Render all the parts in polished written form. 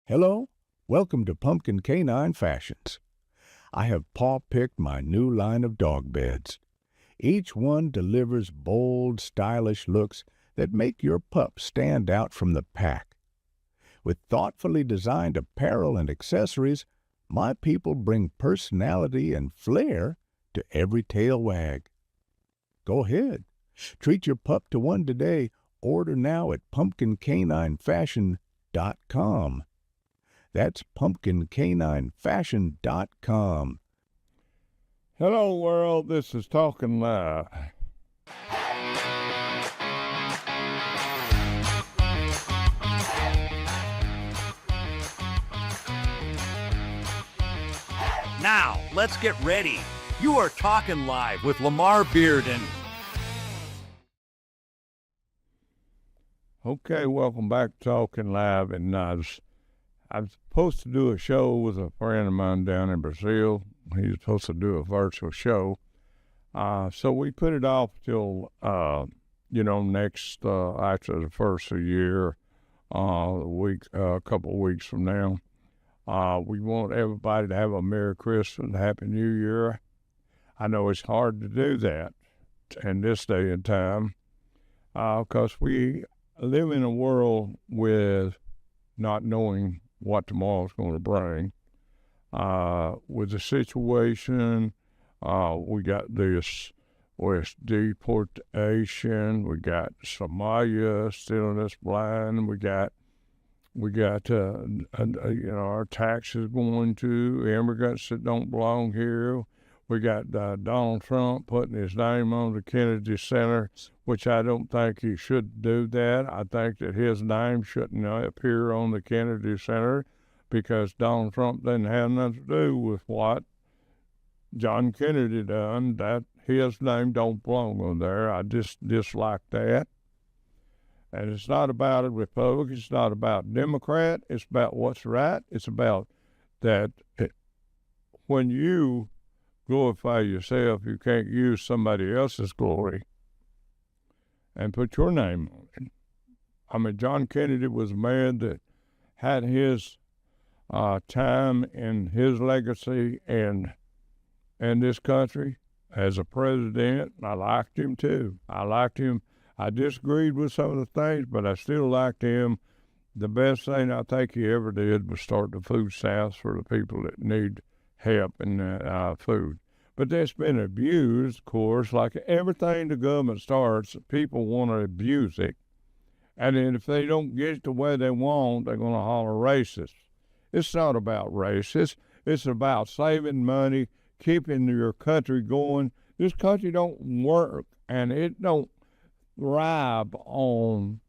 Hello, welcome to Pumpkin Canine Fashions. I have paw-picked my new line of dog beds. Each one delivers bold, stylish looks that make your pup stand out from the pack. With thoughtfully designed apparel and accessories, my people bring personality and flair to every tail wag. Go ahead, treat your pup to one today. Order now at pumpkincaninefashion.com. That's pumpkincaninefashion.com. Hello, world. This is Talkin Live. Now, let's get ready. You are Talkin Live with Lamar Bearden. Okay, welcome back to Talkin Live. And I was supposed to do a show with a friend of mine down in Brazil. He was supposed to do a virtual show. So we put it off till, next, after the first of the year, a couple of weeks from now. We want everybody to have a Merry Christmas and Happy New Year. I know it's hard to do that in this day and time because we live in a world with not knowing what tomorrow's going to bring. With the situation, we got this West deportation, we got Somalia still in us blind, we got our taxes going to immigrants that don't belong here. We got Donald Trump putting his name on the Kennedy Center, which I don't think he should do that. I think that his name shouldn't appear on the Kennedy Center because Donald Trump didn't have nothing to do with what John Kennedy done. That his name don't belong on there. I just dislike that. And it's not about a Republican. It's not about Democrat. It's about what's right. It's about that when you glorify yourself, you can't use somebody else's glory and put your name on it. I mean, John Kennedy was a man that had his time and his legacy in this country as a president. I liked him too. I disagreed with some of the things, but I still liked him. The best thing I think he ever did was start the food stamps for the people that need help in food. But that's been abused, of course. Like everything the government starts, people want to abuse it. And then if they don't get it the way they want, they're going to holler racist. It's not about racist. It's about saving money, keeping your country going. This country don't work, and it don't thrive on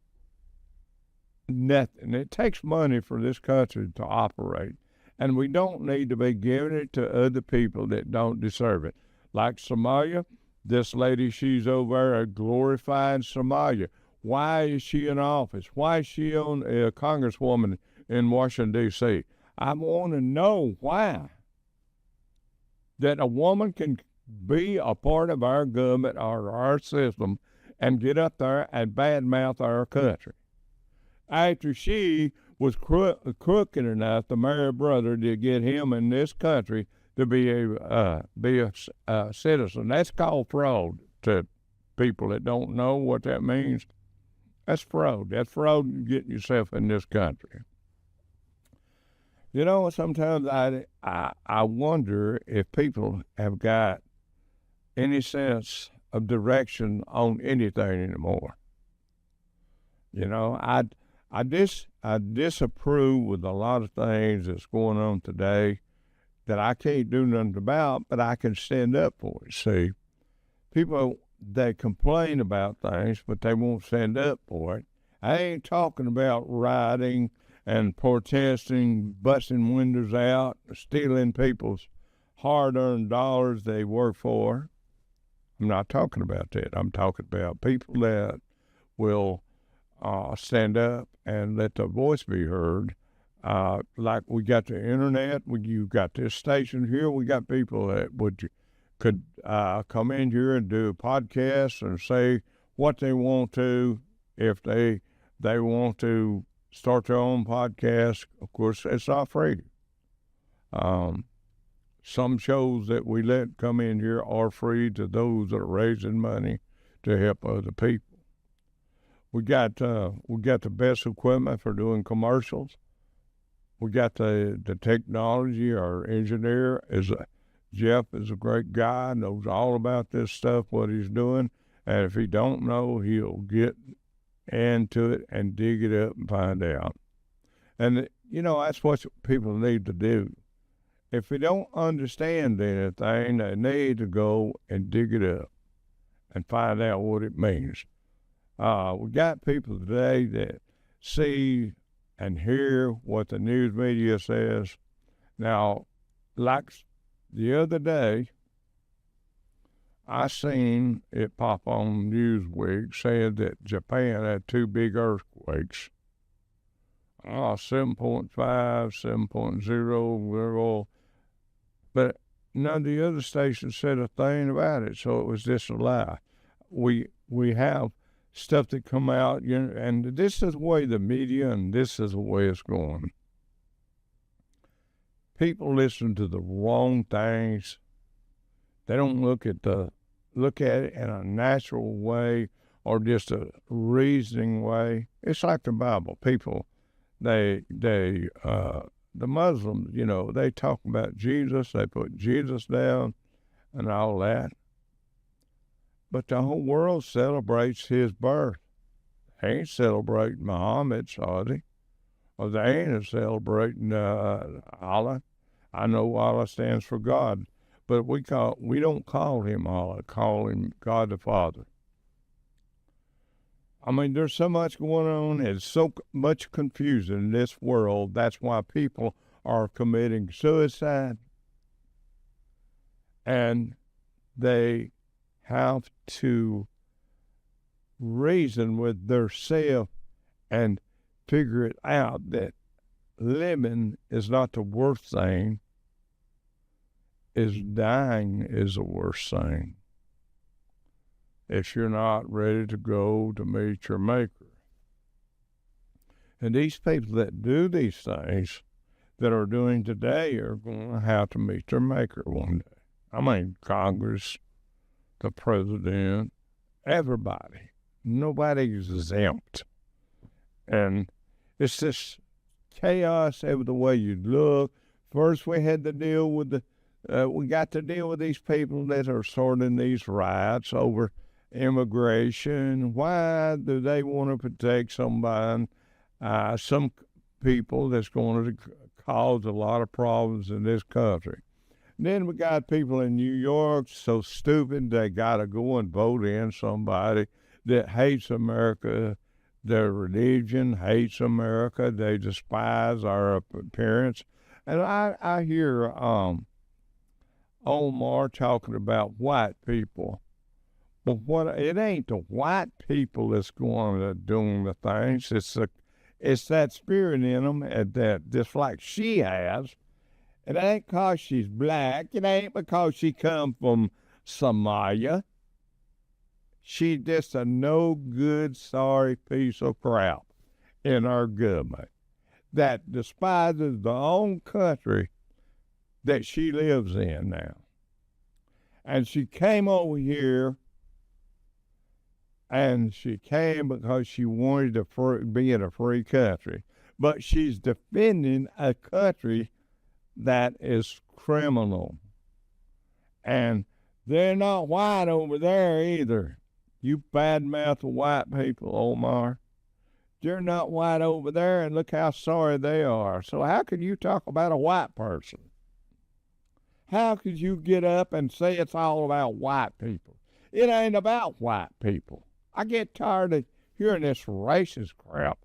nothing. It takes money for this country to operate, and we don't need to be giving it to other people that don't deserve it. Like Somalia, this lady, she's over there glorifying Somalia. Why is she in office? Why is she on a congresswoman in Washington, D.C.? I want to know why. That a woman can be a part of our government or our system and get up there and badmouth our country. After she was crooked enough to marry a brother to get him in this country to be a citizen. That's called fraud to people that don't know what that means. That's fraud. That's fraud getting yourself in this country. You know, sometimes I wonder if people have got any sense of direction on anything anymore. You know, I disapprove with a lot of things that's going on today that I can't do nothing about, but I can stand up for it. See, people, they complain about things, but they won't stand up for it. I ain't talking about rioting and protesting, busting windows out, stealing people's hard-earned dollars they work for. I'm not talking about that. I'm talking about people that will stand up and let their voice be heard. Like we got the internet, you got this station here, we got people that could come in here and do podcasts and say what they want to if they want to start their own podcast. Of course, it's not free. Some shows that we let come in here are free to those that are raising money to help other people. We got the best equipment for doing commercials. We got the technology. Our engineer Jeff is a great guy, knows all about this stuff, what he's doing. And if he don't know, he'll get into it and dig it up and find out. And, that's what people need to do. If they don't understand anything, they need to go and dig it up and find out what it means. We got people today that see and hear what the news media says. Now, like the other day, I seen it pop on Newsweek saying that Japan had 2 big earthquakes. 7.5, 7.0, but none of the other stations said a thing about it, so it was just a lie. We have stuff that come out, and this is the way the media, and this is the way it's going. People listen to the wrong things. They don't look at it in a natural way or just a reasoning way. It's like the Bible. People, the Muslims, they talk about Jesus. They put Jesus down and all that. But the whole world celebrates his birth. They ain't celebrating Muhammad, are they? Or they ain't celebrating Allah. I know Allah stands for God, but we don't call him Allah, call him God the Father. I mean, there's so much going on. There's so much confusion in this world. That's why people are committing suicide. And they have to reason with theirself and figure it out that living is not the worst thing, is dying is the worst thing if you're not ready to go to meet your maker. And these people that do these things that are doing today are going to have to meet their maker one day. I mean, Congress, the president, everybody. Nobody's exempt. And it's just chaos every the way you look. First, we had to deal with we got to deal with these people that are starting these riots over immigration. Why do they want to protect somebody, some people that's going to cause a lot of problems in this country? And then we got people in New York so stupid they got to go and vote in somebody that hates America. Their religion hates America. They despise our appearance. And I hear Omar talking about white people. But it ain't the white people that's going to doing the things. It's that spirit in them that just like she has. It ain't because she's black. It ain't because she come from Somalia. She's just a no good, sorry piece of crap in our government that despises the own country that she lives in now. And she came over here, and she came because she wanted to be in a free country. But she's defending a country that is criminal. And they're not white over there either. You badmouth white people, Omar. They're not white over there, and look how sorry they are. So how can you talk about a white person? How could you get up and say it's all about white people? It ain't about white people. I get tired of hearing this racist crap.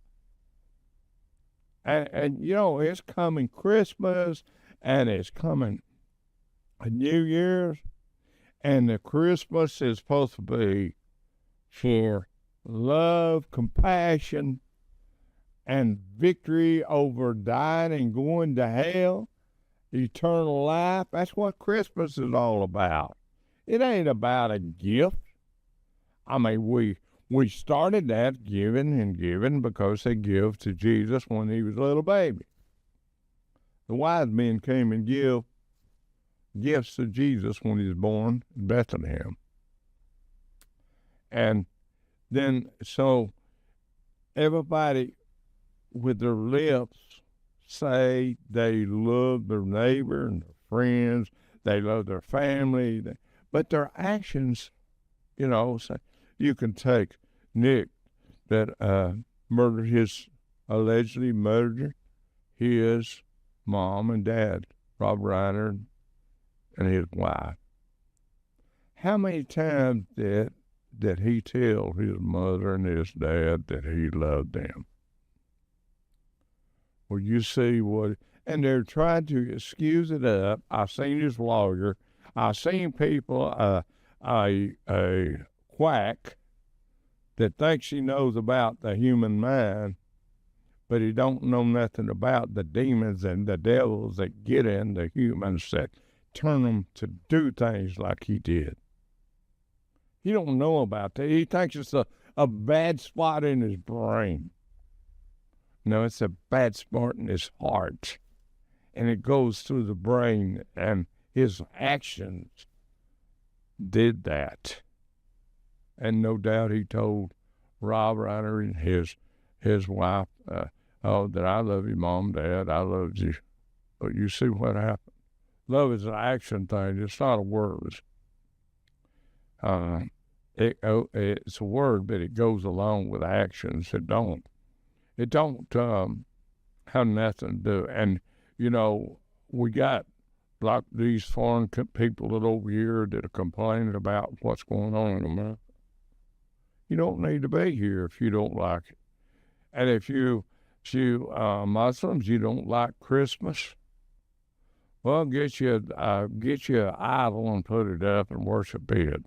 And it's coming Christmas, and it's coming New Year's, and the Christmas is supposed to be for love, compassion, and victory over dying and going to hell, eternal life. That's what Christmas is all about. It ain't about a gift. I mean, we We started that giving and giving because they give to Jesus when he was a little baby. The wise men came and give gifts to Jesus when he was born in Bethlehem. And then, so everybody with their lips say they love their neighbor and their friends, they love their family, but their actions, say, you can take Nick that allegedly murdered his mom and dad, Rob Reiner and his wife. How many times did he tell his mother and his dad that he loved them? Well, you see and they're trying to excuse it up. I've seen his lawyer. I've seen people, a quack that thinks he knows about the human mind, but he don't know nothing about the demons and the devils that get in the humans that turn them to do things like he did. He don't know about that. He thinks it's a bad spot in his brain. No, it's a bad spot in his heart. And it goes through the brain, and his actions did that. And no doubt he told Rob Reiner and his wife, that I love you, Mom, Dad, I love you. But you see what happened. Love is an action thing. It's not a word. It's a word, but it goes along with actions. It don't have nothing to do. And, we got like these foreign people that over here that are complaining about what's going on in America. You don't need to be here if you don't like it. And if you Muslims, you don't like Christmas, well, get you an idol and put it up and worship it.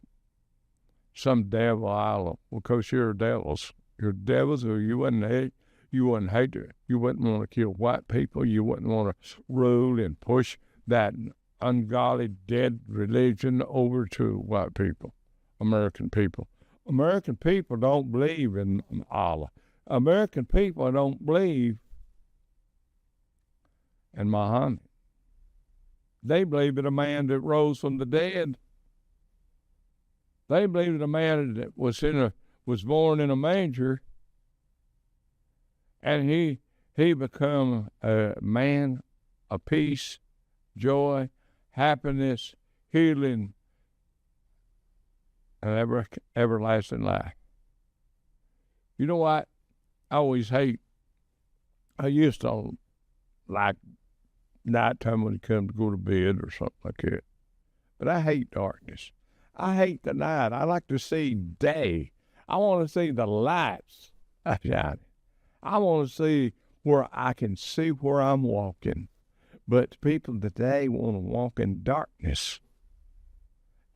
Some devil idol, because you're devils. You're devils, or you wouldn't hate it. You wouldn't want to kill white people. You wouldn't want to rule and push that ungodly, dead religion over to white people, American people. American people don't believe in Allah. American people don't believe in Muhammad. They believe in a man that rose from the dead. They believe in a man that was born in a manger, and he become a man of peace, joy, happiness, healing, and everlasting life. You know what? I used to like nighttime when it comes to go to bed or something like that. But I hate darkness. I hate the night. I like to see day. I want to see the lights shining. I want to see where I can see where I'm walking. But people today want to walk in darkness.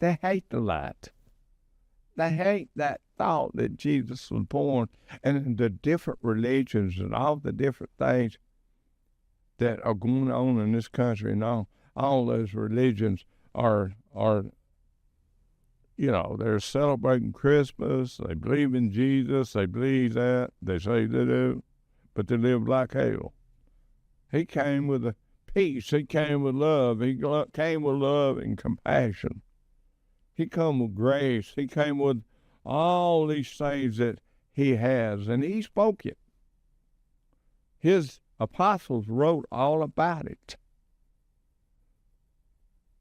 They hate the light. They hate that thought that Jesus was born, and the different religions and all the different things that are going on in this country, and all those religions are they're celebrating Christmas. They believe in Jesus. They believe that. They say they do, but they live like hell. He came with a peace. He came with love. He came with love and compassion. He came with grace. He came with all these things that he has, and he spoke it. His apostles wrote all about it.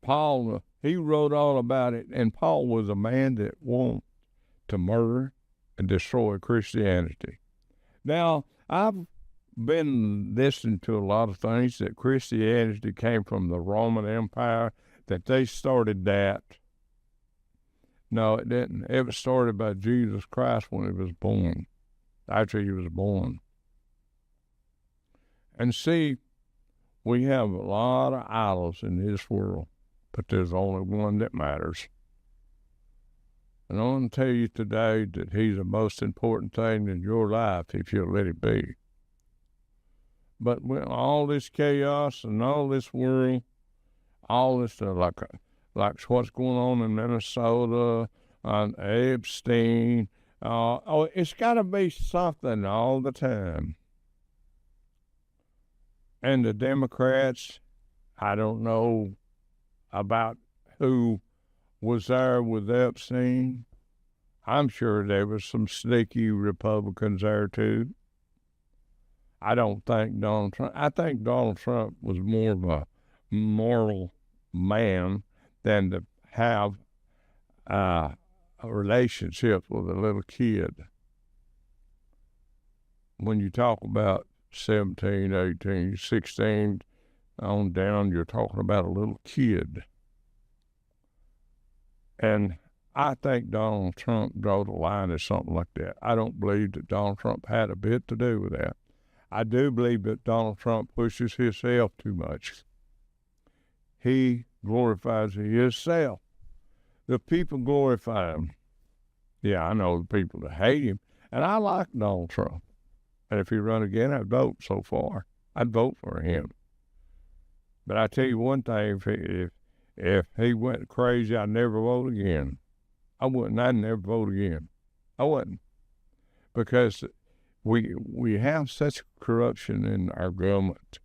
Paul, he wrote all about it, and Paul was a man that wanted to murder and destroy Christianity. Now, I've been listening to a lot of things that Christianity came from the Roman Empire, that they started that. No, it didn't. It was started by Jesus Christ when he was born, after he was born. And see, we have a lot of idols in this world, but there's only one that matters. And I want to tell you today that he's the most important thing in your life if you'll let it be. But with all this chaos and all this worry, all this stuff, like what's going on in Minnesota, on Epstein, It's got to be something all the time. And the Democrats, I don't know about who was there with Epstein. I'm sure there was some sneaky Republicans there too. I don't think Donald Trump. I think Donald Trump was more of a moral man than to have a relationship with a little kid. When you talk about 17, 18, 16 on down, you're talking about a little kid. And I think Donald Trump drew the line at something like that. I don't believe that Donald Trump had a bit to do with that. I do believe that Donald Trump pushes himself too much. He glorifies himself. The people glorify him. Yeah, I know the people that hate him. And I like Donald Trump. And if he run again, I'd vote so far. I'd vote for him. But I tell you one thing, if he went crazy, I'd never vote again. I'd never vote again. I wouldn't. Because we have such corruption in our government.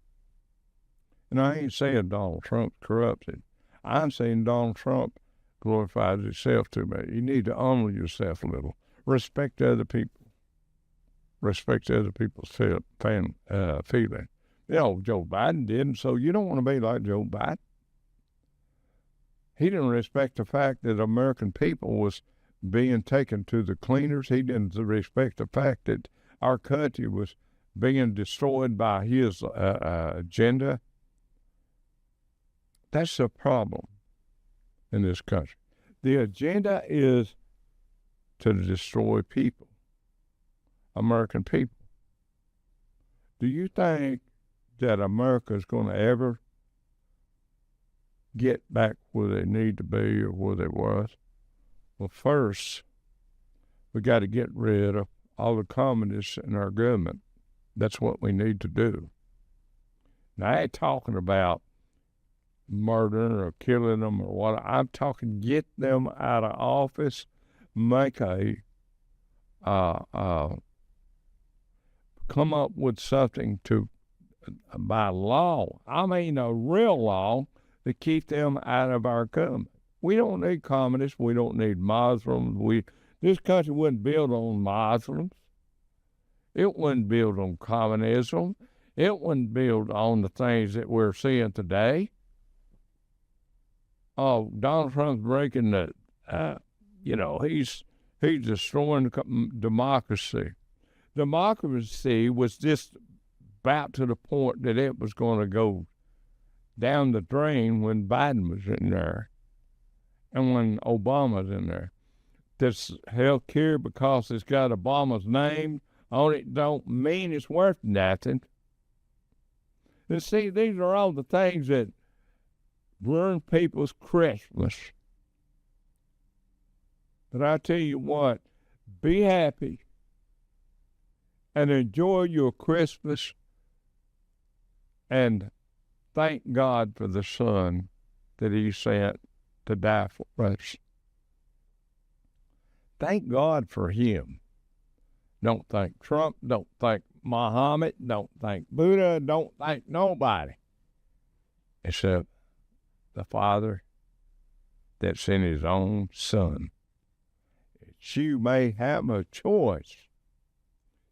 And I ain't saying Donald Trump's corrupted. I'm saying Donald Trump glorifies himself too much. You need to honor yourself a little. Respect other people. Respect other people's feeling. You know, Joe Biden didn't, so you don't want to be like Joe Biden. He didn't respect the fact that American people was being taken to the cleaners. He didn't respect the fact that our country was being destroyed by his agenda. That's the problem in this country. The agenda is to destroy people, American people. Do you think that America is going to ever get back where they need to be or where they was? Well, first, we got to get rid of all the communists in our government. That's what we need to do. Now, I ain't talking about murdering or killing them or what. I'm talking get them out of office, make a come up with something to by law. I mean a real law to keep them out of our government. We don't need communists. We don't need Muslims. This country wasn't built on Muslims. It wasn't built on communism. It wasn't built on the things that we're seeing today. Oh, Donald Trump's breaking the, he's destroying democracy. Democracy was just about to the point that it was going to go down the drain when Biden was in there and when Obama's in there. This health care, because it's got Obama's name on it, don't mean it's worth nothing. And see, these are all the things that ruin people's Christmas. But I tell you what, be happy and enjoy your Christmas and thank God for the Son that He sent to die for us. Thank God for Him. Don't thank Trump. Don't thank Muhammad. Don't thank Buddha. Don't thank nobody except the Father that sent His own Son. You may have a choice.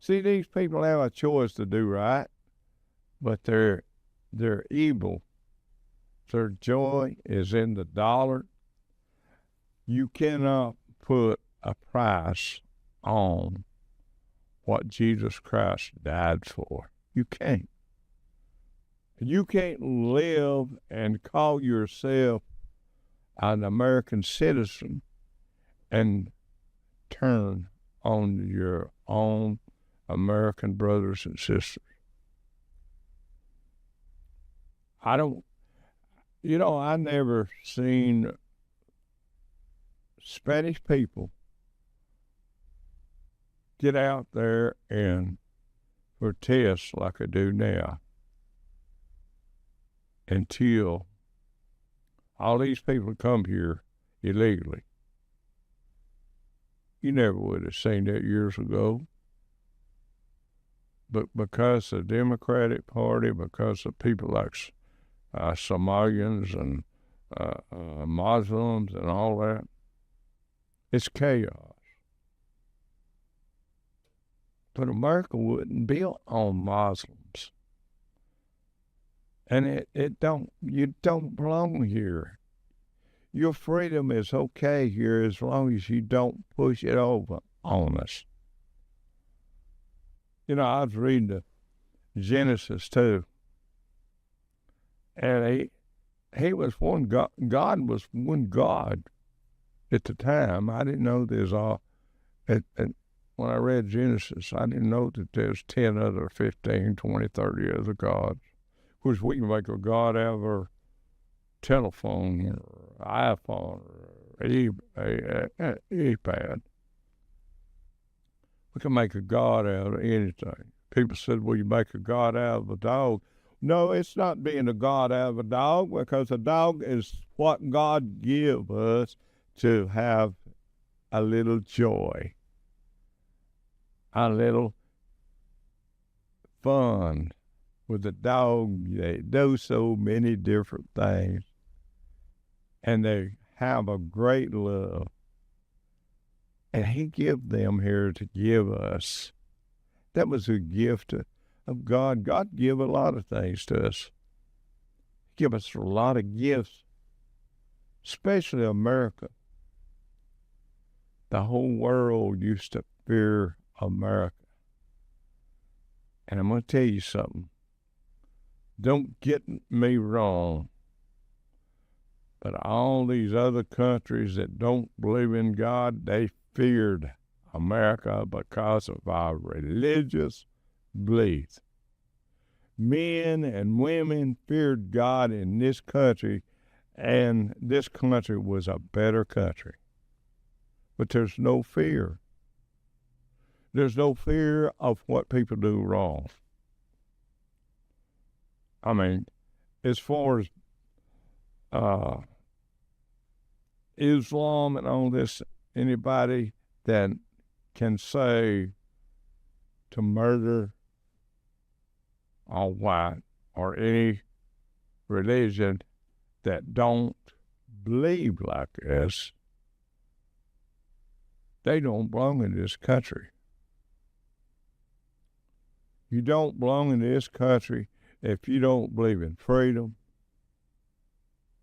See, these people have a choice to do right, but they're evil. Their joy is in the dollar. You cannot put a price on what Jesus Christ died for. You can't. You can't live and call yourself an American citizen and turn on your own American brothers and sisters. I never seen Spanish people get out there and protest like I do now until all these people come here illegally. You never would have seen that years ago. But because the Democratic Party, because of people like Somalians and Muslims and all that, it's chaos. But America wasn't built on Muslims. And you don't belong here. Your freedom is okay here as long as you don't push it over on us. You know, I was reading the Genesis too, and he was one God. God was one God at the time. I didn't know there's all. And when I read Genesis, I didn't know that there's 10 other, 15, 20, 30 other gods. Of course, we can make a God out of our telephone or iPhone or iPad. We can make a God out of anything. People said, well, you make a God out of a dog. No, it's not being a God out of a dog, because a dog is what God give us to have a little joy, a little fun with the dog. They do so many different things, and they have a great love. And he gave them here to give us. That was a gift of God. God give a lot of things to us. He give us a lot of gifts, especially America. The whole world used to fear America. And I'm going to tell you something. Don't get me wrong, but all these other countries that don't believe in God, they feared America because of our religious beliefs. Men and women feared God in this country, and this country was a better country. But there's no fear. There's no fear of what people do wrong. I mean, as far as Islam and all this, anybody that can say to murder a white or any religion that don't believe like us, they don't belong in this country. You don't belong in this country if you don't believe in freedom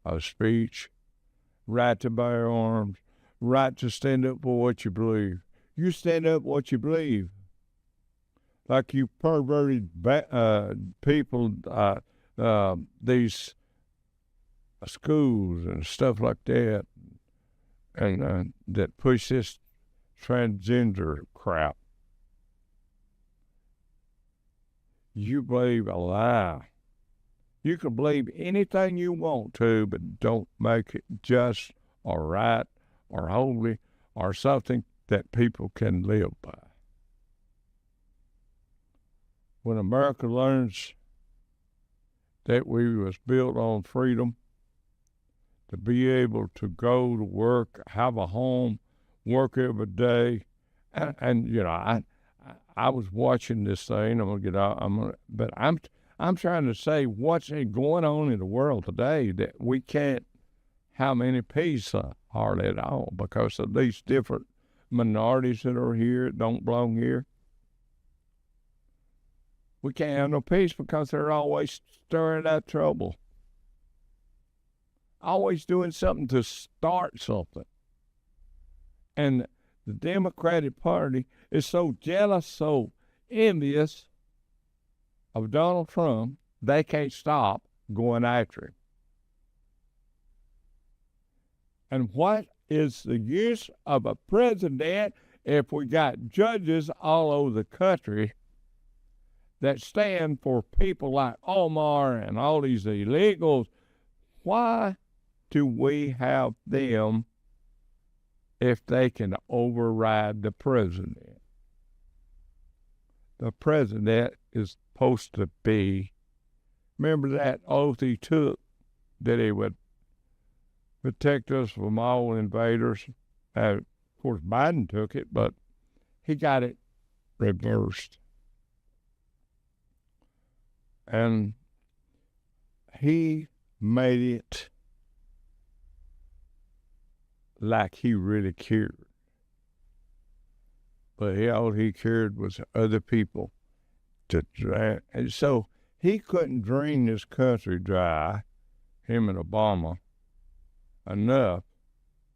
of speech, right to bear arms, right to stand up for what you believe. You stand up what you believe. Like you perverted people, these schools and stuff like that, and that push this transgender crap. You believe a lie. You can believe anything you want to, but don't make it just or right or holy or something that people can live by. When America learns that we was built on freedom, to be able to go to work, have a home, work every day, and you know, I was watching this thing. I'm gonna get out. But I'm trying to say what's going on in the world today that we can't have any peace hardly at all because of these different minorities that are here, don't belong here. We can't have no peace because they're always stirring up trouble. Always doing something to start something. And the Democratic Party is so jealous, so envious of Donald Trump, they can't stop going after him. And what is the use of a president if we got judges all over the country that stand for people like Omar and all these illegals? Why do we have them if they can override the president? The president is supposed to be, remember that oath he took that he would protect us from all invaders? Of course, Biden took it, but he got it reversed. And he made it like he really cared. But all he cared was other people to drain. And so he couldn't drain this country dry, him and Obama, enough.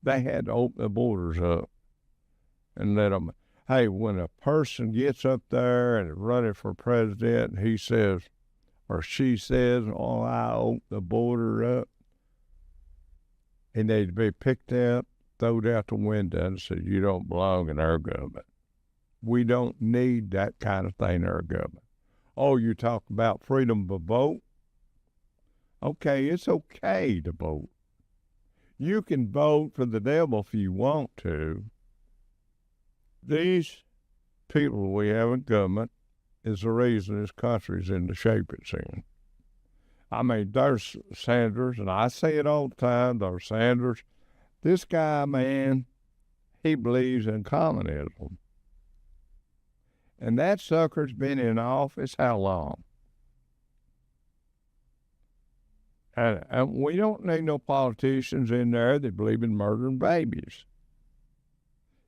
They had to open the borders up and let them. Hey, when a person gets up there and is running for president, he says, or she says, oh, I open the border up, and they'd be picked up, thrown out the window, and said, you don't belong in our government. We don't need that kind of thing in our government. Oh, you talk about freedom to vote? Okay, it's okay to vote. You can vote for the devil if you want to. These people we have in government is the reason this country's in the shape it's in. I mean, there's Sanders, and I say it all the time, there's Sanders. This guy, man, he believes in communism. And that sucker's been in office how long? And we don't need no politicians in there that believe in murdering babies.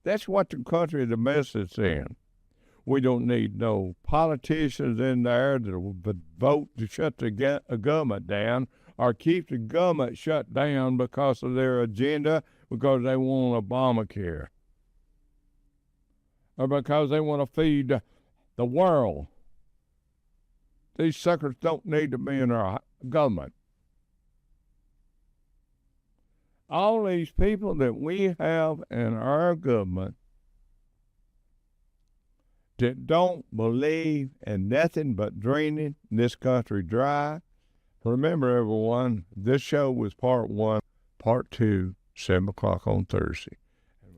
That's what the country of the mess it's in. We don't need no politicians in there that will vote to shut the government down or keep the government shut down because of their agenda, because they want Obamacare, or because they want to feed the world. These suckers don't need to be in our government. All these people that we have in our government that don't believe in nothing but draining this country dry. Remember, everyone, this show was part 1, part 2, 7 o'clock on Thursday.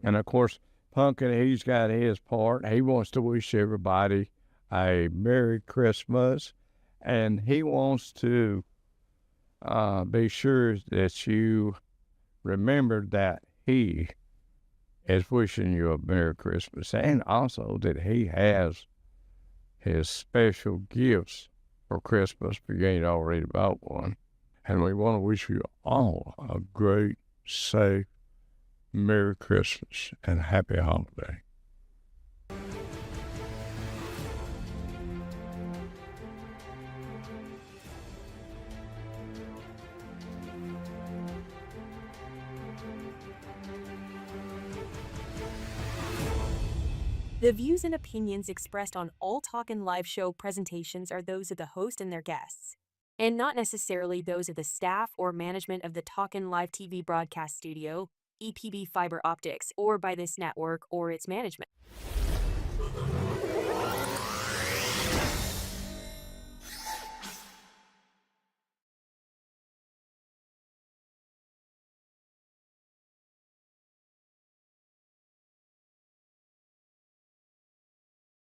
And, of course, Pumpkin, he's got his part. He wants to wish everybody a Merry Christmas, and he wants to be sure that you remember that he is wishing you a Merry Christmas, and also that he has his special gifts for Christmas if you ain't already bought one. And we want to wish you all a great, safe, Merry Christmas and Happy Holiday. The views and opinions expressed on all Talkin Live Show presentations are those of the host and their guests, and not necessarily those of the staff or management of the Talkin Live TV broadcast studio, EPB Fiber Optics, or by this network or its management.